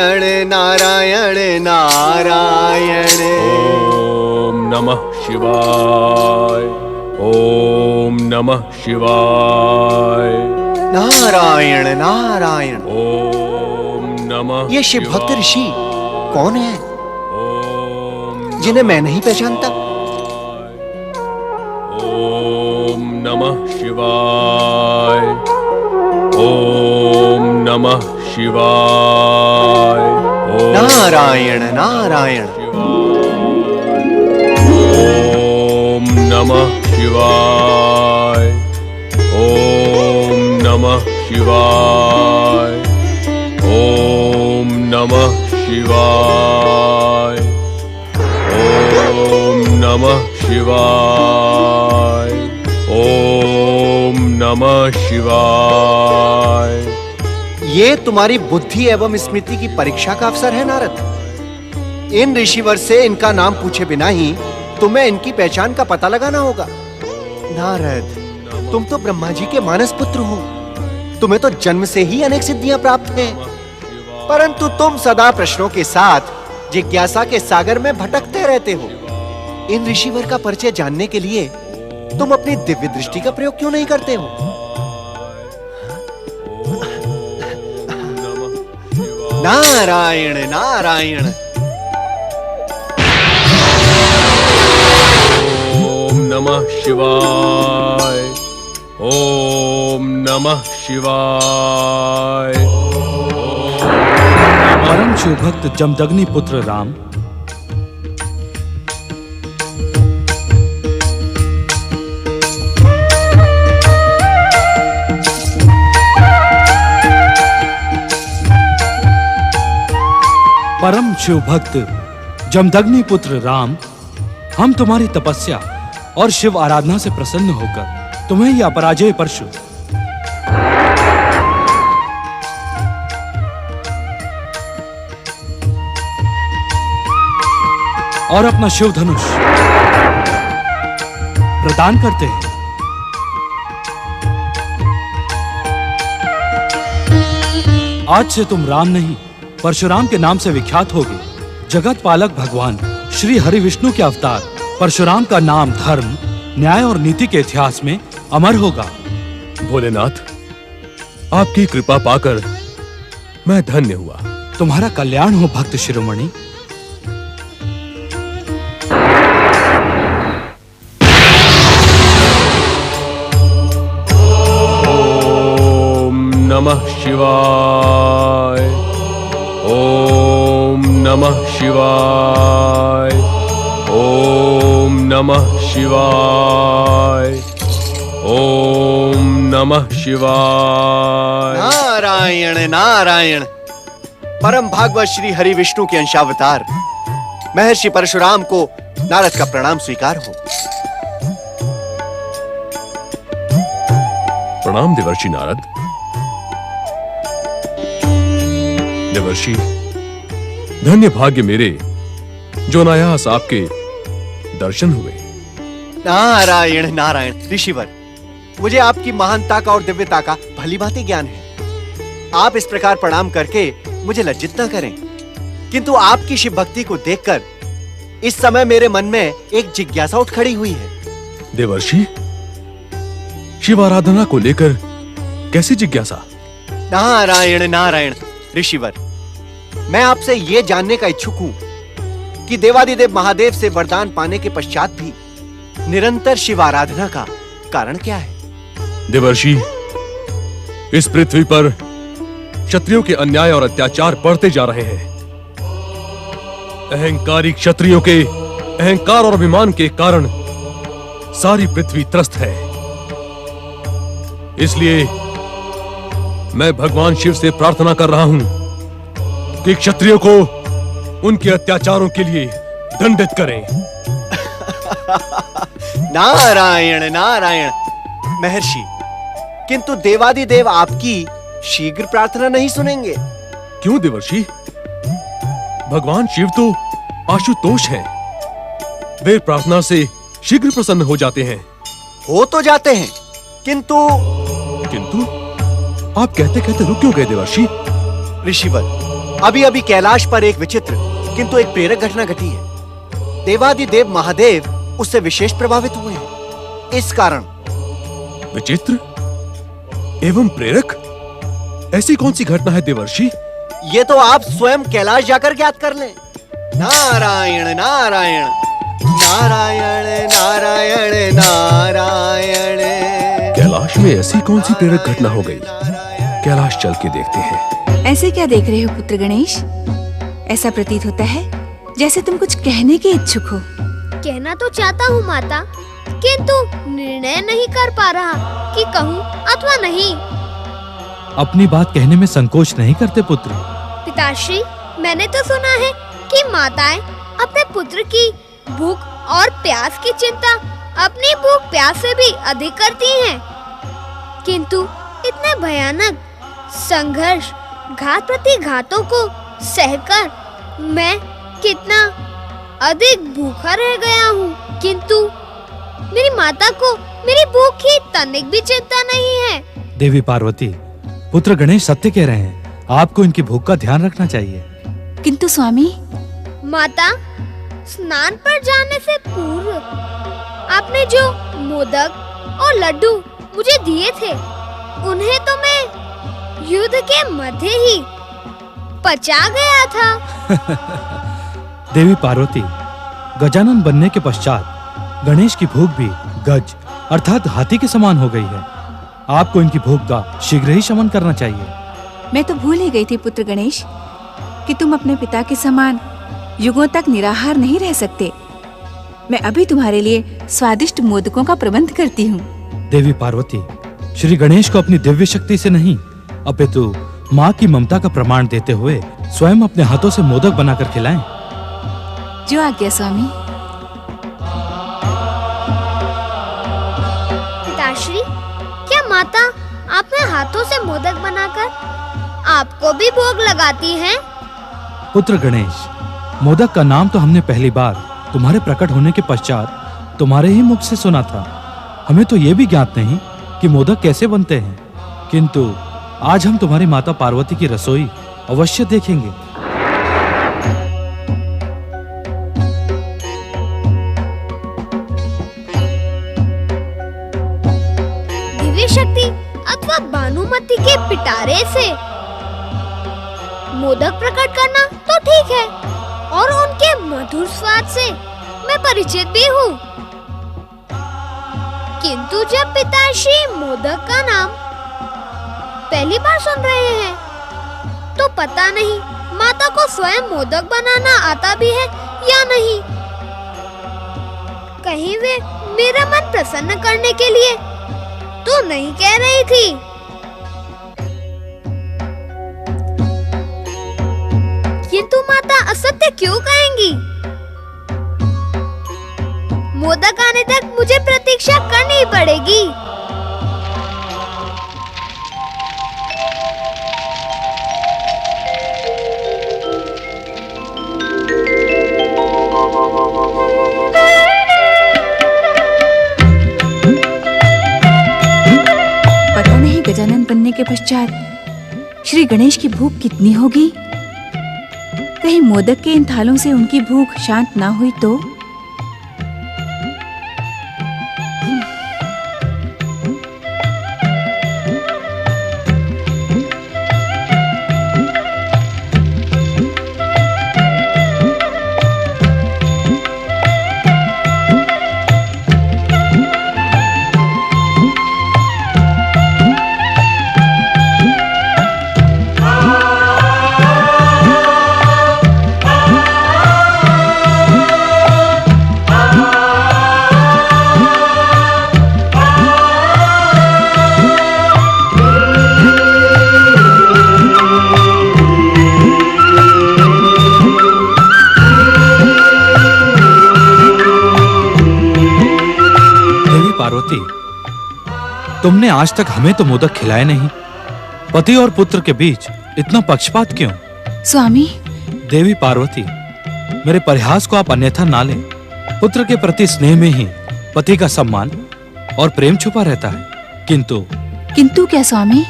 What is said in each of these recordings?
नारायण नारायण। ओम नमः शिवाय। ओम नमः शिवाय। नारायण नारायण। ओम नमः। ये शिव भक्त ऋषि कौन है ओम जिन्हें मैं नहीं पहचानता? ओम नमः शिवाय। ओम नमः शिवाय। नारायण नारायण। ओम नमः शिवाय। ओम नमः शिवाय। ओम नमः शिवाय। ओम नमः शिवाय। ओम नमः शिवाय। ये तुम्हारी बुद्धि एवं स्मृति की परीक्षा का अवसर है नारद। इन ऋषिवर से इनका नाम पूछे बिना ही तुम्हें इनकी पहचान का पता लगाना होगा। नारद, तुम तो ब्रह्मा जी के मानस पुत्र हो। तुम्हें तो जन्म से ही अनेक सिद्धियां प्राप्त हैं, परंतु तुम सदा प्रश्नों के साथ जिज्ञासा के सागर में भटकते रहते हो। इन ऋषिवर का परिचय जानने के लिए तुम अपनी दिव्य दृष्टि का प्रयोग क्यों नहीं करते हो? नारायण नारायण। ओम नमः शिवाय। ओम नमः शिवाय। परम शिव भक्त जमदग्नि पुत्र राम परम शिव भक्त जमदग्नि पुत्र राम, हम तुम्हारी तपस्या और शिव आराधना से प्रसन्न होकर तुम्हें यह अपराजेय परशु और अपना शिव धनुष प्रदान करते हैं। आज से तुम राम नहीं परशुराम के नाम से विख्यात होगे। जगत पालक भगवान श्री हरि विष्णु के अवतार परशुराम का नाम धर्म, न्याय और नीति के इतिहास में अमर होगा। भोलेनाथ, आपकी कृपा पाकर मैं धन्य हुआ। तुम्हारा कल्याण हो भक्त शिरोमणि। ओम नमः शिवाय। ओम नमः शिवाय। ओम नमः शिवाय। ओम नमः शिवाय। नारायण नारायण। परम भागवत श्री हरि विष्णु के अंशावतार महर्षि परशुराम को नारद का प्रणाम स्वीकार हो। प्रणाम देवर्षि नारद। देवर्षि, धन्य भाग्य मेरे जो अनायास आपके दर्शन हुए। नारायण नारायण। ऋषिवर, मुझे आपकी महानता का और दिव्यता का भली भांति ज्ञान है। आप इस प्रकार प्रणाम करके मुझे लज्जित न करें, किंतु आपकी शिव भक्ति को देखकर इस समय मेरे मन में एक जिज्ञासा उठ खड़ी हुई है। देवर्षि, शिव आराधना को लेकर कैसी जिज्ञासा? नारायण नारायण। ऋषिवर, मैं आपसे ये जानने का इच्छुक हूं कि देवादिदेव महादेव से वरदान पाने के पश्चात भी निरंतर शिव आराधना का कारण क्या है? देवर्षि, इस पृथ्वी पर क्षत्रियों के अन्याय और अत्याचार बढ़ते जा रहे हैं। अहंकारी क्षत्रियों के अहंकार और अभिमान के कारण सारी पृथ्वी त्रस्त है। इसलिए मैं भगवान शिव से प्रार्थना कर रहा हूं कि क्षत्रियों को उनके अत्याचारों के लिए दंडित करें। नारायण नारायण। महर्षि, किंतु देवादिदेव आपकी शीघ्र प्रार्थना नहीं सुनेंगे। क्यों देवर्षि? भगवान शिव तो आशुतोष हैं। वे प्रार्थना से शीघ्र प्रसन्न हो जाते हैं। हो तो जाते हैं, किंतु आप कहते कहते रुक क्यों गए देवर्षि? ऋषिवर, अभी अभी कैलाश पर एक विचित्र किंतु एक प्रेरक घटना घटी है। देवादिदेव महादेव उससे विशेष प्रभावित हुए हैं। इस कारण विचित्र एवं प्रेरक? ऐसी कौन सी घटना है देवर्षि? ये तो आप स्वयं कैलाश जाकर ज्ञात कर लें। नारायण नारायण नारायण नारायण नारायण। कैलाश में ऐसी कौन सी प्रेरक घटना हो गई? कैलाश चल के देखते हैं। ऐसे क्या देख रहे हो पुत्र गणेश? ऐसा प्रतीत होता है जैसे तुम कुछ कहने के इच्छुक हो। कहना तो चाहता हूँ माता, किंतु निर्णय नहीं कर पा रहा कि कहूँ अथवा नहीं। अपनी बात कहने में संकोच नहीं करते पुत्र। पिताश्री, मैंने तो सुना है कि माताएं अपने पुत्र की भूख और प्यास की चिंता अपनी भूख प्यास से भी अधिक करती हैं। किंतु इतने भयानक संघर्ष, घात प्रतिघातों को सहकर मैं कितना अधिक भूखा रह गया हूँ, किंतु मेरी माता को मेरी भूख की तनिक भी चिंता नहीं है। देवी पार्वती, पुत्र गणेश सत्य कह रहे हैं। आपको इनकी भूख का ध्यान रखना चाहिए। किंतु स्वामी, माता, स्नान पर जाने से पूर्व आपने जो मोदक और लड्डू मुझे दिए थे, उन्हें तो मैं युद्ध के मध्य ही पचा गया था। देवी पार्वती, गजानन बनने के पश्चात गणेश की भूख भी गज अर्थात हाथी के समान हो गई है। आपको इनकी भूख का शीघ्र ही शमन करना चाहिए। मैं तो भूल ही गई थी पुत्र गणेश कि तुम अपने पिता के समान युगों तक निराहार नहीं रह सकते। मैं अभी तुम्हारे लिए स्वादिष्ट मोदकों का प्रबंध करती हूँ। देवी पार्वती, श्री गणेश को अपनी दिव्य शक्ति से नहीं अपितु माँ की ममता का प्रमाण देते हुए स्वयं अपने हाथों से मोदक बनाकर खिलाएं। जो आज्ञा स्वामी। पिताश्री, क्या माता अपने हाथों से मोदक बनाकर आपको भी भोग लगाती हैं? पुत्र गणेश, मोदक का नाम तो हमने पहली बार तुम्हारे प्रकट होने के पश्चात तुम्हारे ही मुख से सुना था। हमें तो ये भी ज्ञात नहीं कि मोदक कैसे बनते हैं, किंतु आज हम तुम्हारी माता पार्वती की रसोई अवश्य देखेंगे। दिव्य शक्ति अथवा भानुमति के पिटारे से मोदक प्रकट करना तो ठीक है, और उनके मधुर स्वाद से मैं परिचित भी हूँ, किंतु जब पिताश्री मोदक का नाम पहली बार सुन रहे हैं, तो पता नहीं माता को स्वयं मोदक बनाना आता भी है या नहीं। कहीं वे मेरा मन प्रसन्न करने के लिए तो नहीं कह रही थी। किंतु माता असत्य क्यों कहेंगी? मोदक आने तक मुझे प्रतीक्षा करनी पड़ेगी। पता नहीं गजानन बनने के पश्चात श्री गणेश की भूख कितनी होगी। कहीं मोदक के इन थालों से उनकी भूख शांत ना हुई तो। तुमने आज तक हमें तो मोदक खिलाए नहीं। पति और पुत्र के बीच इतना पक्षपात क्यों? स्वामी, देवी पार्वती, मेरे परिहास को आप अन्यथा ना लें। पुत्र के प्रति स्नेह में ही पति का सम्मान और प्रेम छुपा रहता है। किंतु क्या स्वामी?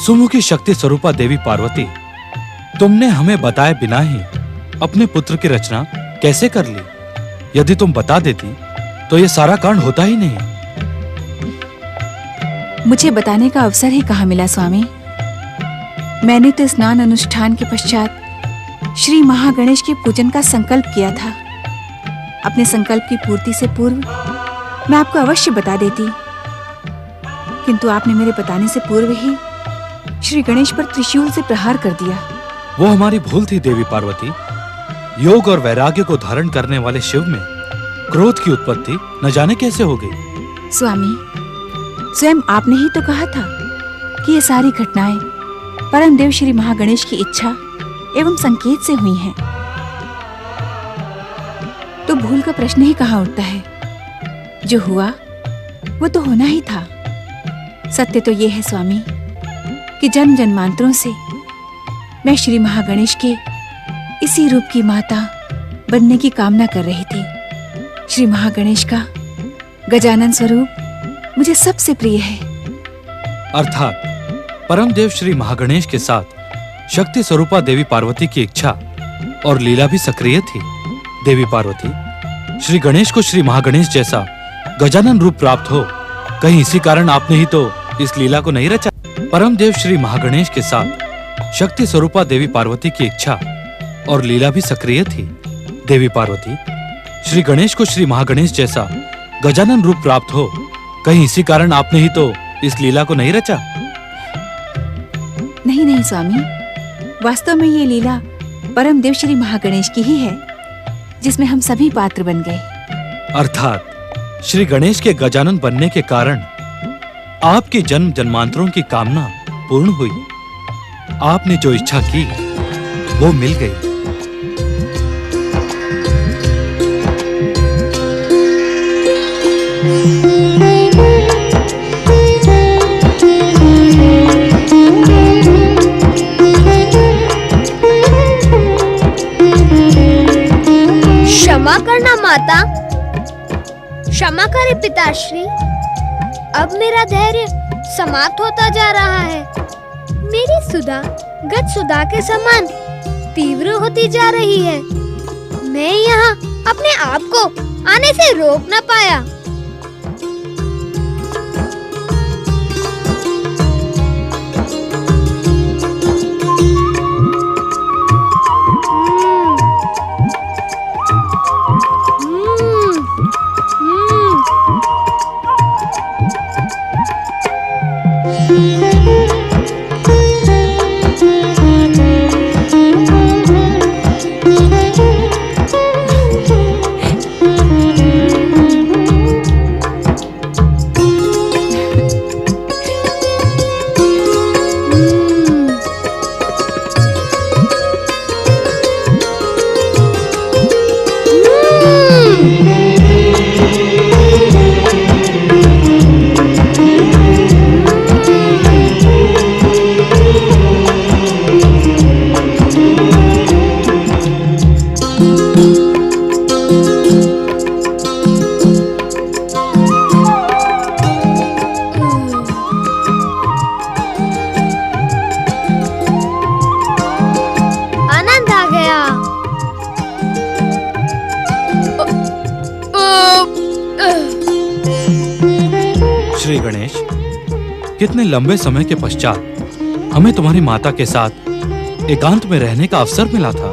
सुमुखी शक्ति स्वरूपा देवी पार्वती, तुमने हमें बताए बिना ही अपने पुत्र की रचना कैसे कर ली? यदि तुम बता देती तो ये सारा कांड होता ही नहीं। मुझे बताने का अवसर ही कहाँ मिला स्वामी। मैंने तो स्नान अनुष्ठान के पश्चात श्री महागणेश के पूजन का संकल्प किया था। अपने संकल्प की पूर्ति से पूर्व मैं आपको अवश्य बता देती, किंतु आपने मेरे बताने से पूर्व ही श्री गणेश पर त्रिशूल से प्रहार कर दिया। वो हमारी भूल थी देवी पार्वती। योग और वैराग्य को धारण करने वाले शिव में क्रोध की उत्पत्ति न जाने कैसे हो गई। स्वामी, स्वयं आपने ही तो कहा था कि ये सारी घटनाएं परम देव श्री महागणेश की इच्छा एवं संकेत से हुई हैं। तो भूल का प्रश्न ही कहाँ उठता है। जो हुआ वो तो होना ही था। सत्य तो ये है स्वामी कि जन्म जन्मांतरों से मैं श्री महागणेश के इसी रूप की माता बनने की कामना कर रही थी। श्री महागणेश का गजानन स्वरूप मुझे सबसे प्रिय है। अर्थात परम देव श्री महागणेश के साथ शक्ति स्वरूपा देवी पार्वती की इच्छा और लीला भी सक्रिय थी। देवी पार्वती, श्री गणेश को श्री महागणेश जैसा गजानन रूप प्राप्त हो, कहीं इसी कारण आपने ही तो इस लीला को नहीं रचा। परम देव श्री महागणेश के साथ शक्ति स्वरूपा देवी पार्वती की इच्छा और लीला भी सक्रिय थी। देवी पार्वती, श्री गणेश को श्री महागणेश जैसा गजानन रूप प्राप्त हो, कहीं इसी कारण आपने ही तो इस लीला को नहीं रचा। नहीं नहीं स्वामी, वास्तव में ये लीला परम देव श्री महागणेश की ही है, जिसमें हम सभी पात्र बन गए। अर्थात श्री गणेश के गजानन बनने के कारण आपकी जन्म जन्मांतरों की कामना पूर्ण हुई। आपने जो इच्छा की वो मिल गई। क्षमा करना माता, क्षमा करे पिताश्री। अब मेरा धैर्य समाप्त होता जा रहा है। मेरी सुधा गत सुधा के समान तीव्र होती जा रही है। मैं यहाँ अपने आप को आने से रोक न पाया। श्री गणेश, कितने लंबे समय के पश्चात हमें तुम्हारी माता के साथ एकांत में रहने का अवसर मिला था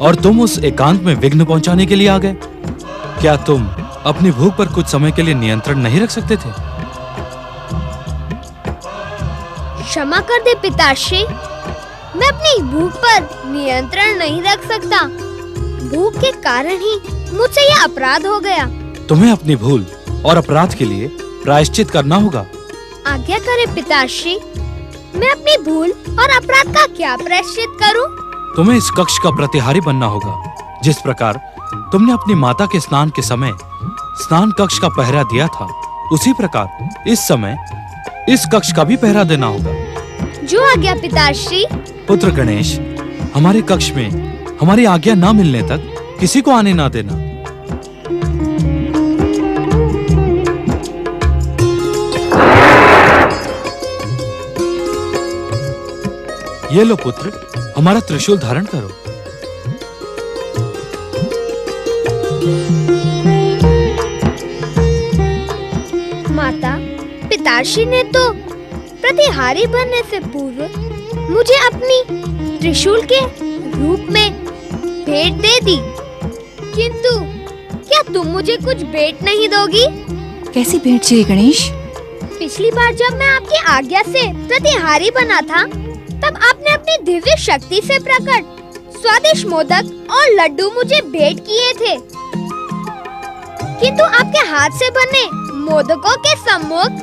और तुम उस एकांत में विघ्न पहुंचाने के लिए आ गए। क्या तुम अपनी भूख पर कुछ समय के लिए नियंत्रण नहीं रख सकते थे? क्षमा कर दे पिताश्री, मैं अपनी भूख पर नियंत्रण नहीं रख सकता। भूख के कारण ही मुझसे यह अपराध हो गया। तुम्हें अपनी भूल और अपराध के लिए प्रायश्चित करना होगा। आज्ञा करे पिताश्री, मैं अपनी भूल और अपराध का क्या प्रायश्चित करूं? तुम्हें इस कक्ष का प्रतिहारी बनना होगा। जिस प्रकार तुमने अपनी माता के स्नान के समय स्नान कक्ष का पहरा दिया था, उसी प्रकार इस समय इस कक्ष का भी पहरा देना होगा। जो आज्ञा पिताश्री। पुत्र गणेश, हमारे कक्ष में हमारी आज्ञा न मिलने तक किसी को आने ना देना। ये लो पुत्र, हमारा त्रिशूल धारण करो। माता, पिताश्री ने तो प्रतिहारी बनने से पूर्व मुझे अपनी त्रिशूल के रूप में भेंट दे दी, किंतु क्या तुम मुझे कुछ भेंट नहीं दोगी? कैसी भेंट श्री गणेश? पिछली बार जब मैं आपकी आज्ञा से प्रतिहारी बना था, तब आपने अपनी दिव्य शक्ति से प्रकट स्वादिष्ट मोदक और लड्डू मुझे भेंट किए थे, किंतु आपके हाथ से बने मोदकों के सम्मुख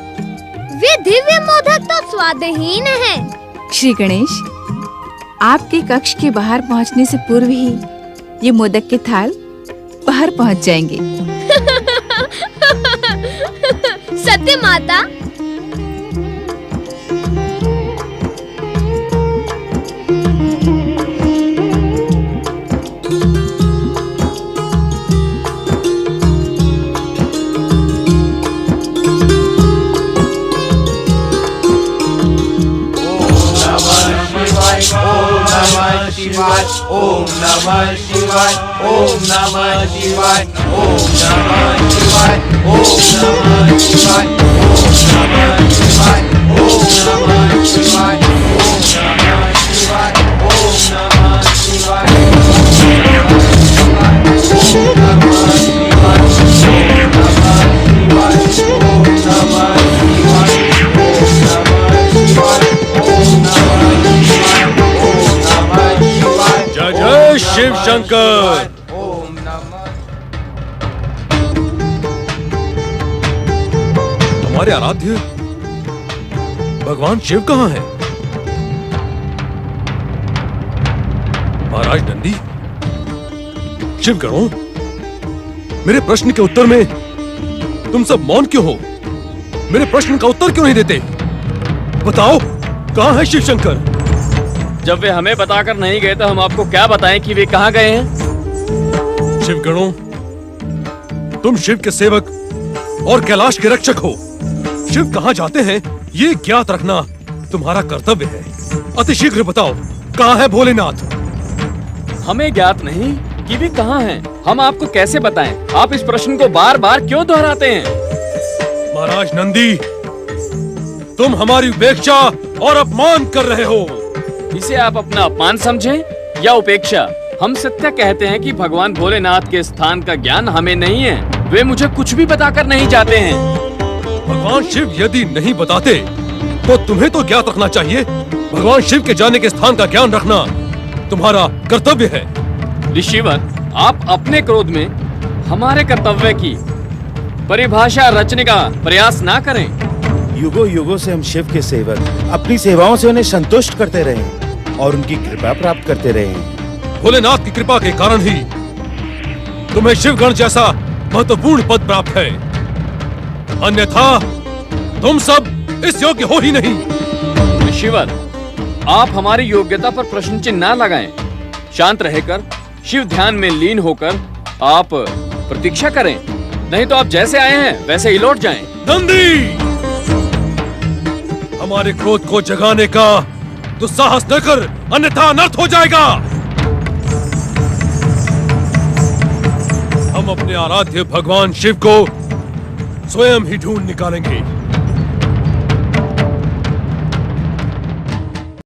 वे दिव्य मोदक तो स्वादहीन हैं। श्री गणेश, आपके कक्ष के बाहर पहुंचने से पूर्व ही ये मोदक के थाल बाहर पहुंच जाएंगे। सत्य माता। शिवाय ओम नमः शिवाय ओम नमः शिवाय ओम नमः शिवाय ओम नमः शिवाय ओम नमः शिवाय ओम नमः शिवाय ओम नमः शिवाय ओम नमः शिवाय जय जय शिव शंकर। हमारे आराध्य भगवान शिव कहाँ हैं? महाराज नंदी, शिव गणों, मेरे प्रश्न के उत्तर में तुम सब मौन क्यों हो? मेरे प्रश्न का उत्तर क्यों नहीं देते? बताओ, कहाँ है शिव शंकर? जब वे हमें बताकर नहीं गए तो हम आपको क्या बताएं कि वे कहाँ गए हैं? शिव गणों, तुम शिव के सेवक और कैलाश के रक्षक हो। शिव कहाँ जाते हैं ये ज्ञात रखना तुम्हारा कर्तव्य है। अतिशीघ्र बताओ, कहाँ है भोलेनाथ? हमें ज्ञात नहीं कि वे कहाँ हैं। हम आपको कैसे बताएं? आप इस प्रश्न को बार बार क्यों दोहराते हैं? महाराज नंदी, तुम हमारी उपेक्षा और अपमान कर रहे हो। इसे आप अपना अपमान समझें या उपेक्षा? हम सत्य कहते हैं कि भगवान भोलेनाथ के स्थान का ज्ञान हमें नहीं है। वे मुझे कुछ भी बताकर नहीं जाते हैं। भगवान शिव यदि नहीं बताते तो तुम्हें तो ज्ञात रखना चाहिए। भगवान शिव के जाने के स्थान का ज्ञान रखना तुम्हारा कर्तव्य है। ऋषिवर, आप अपने क्रोध में हमारे कर्तव्य की परिभाषा रचने का प्रयास ना करें। युगों युगों से हम शिव के सेवक अपनी सेवाओं से उन्हें संतुष्ट करते रहे हैं और उनकी कृपा प्राप्त करते रहे हैं। भोलेनाथ की कृपा के कारण ही तुम्हें शिवगण जैसा महत्वपूर्ण पद प्राप्त है, अन्यथा तुम सब इस योग्य हो ही नहीं। ऋषिवर, आप हमारी योग्यता पर प्रश्न चिन्ह ना लगाएं। शांत रहकर शिव ध्यान में लीन होकर आप प्रतीक्षा करें, नहीं तो आप जैसे आए हैं वैसे ही लौट जाएं। नंदी, हमारे क्रोध को जगाने का दुस्साहस न कर, अन्यथा अनर्थ हो जाएगा। हम अपने आराध्य भगवान शिव को स्वयं ही ढूंढ निकालेंगे।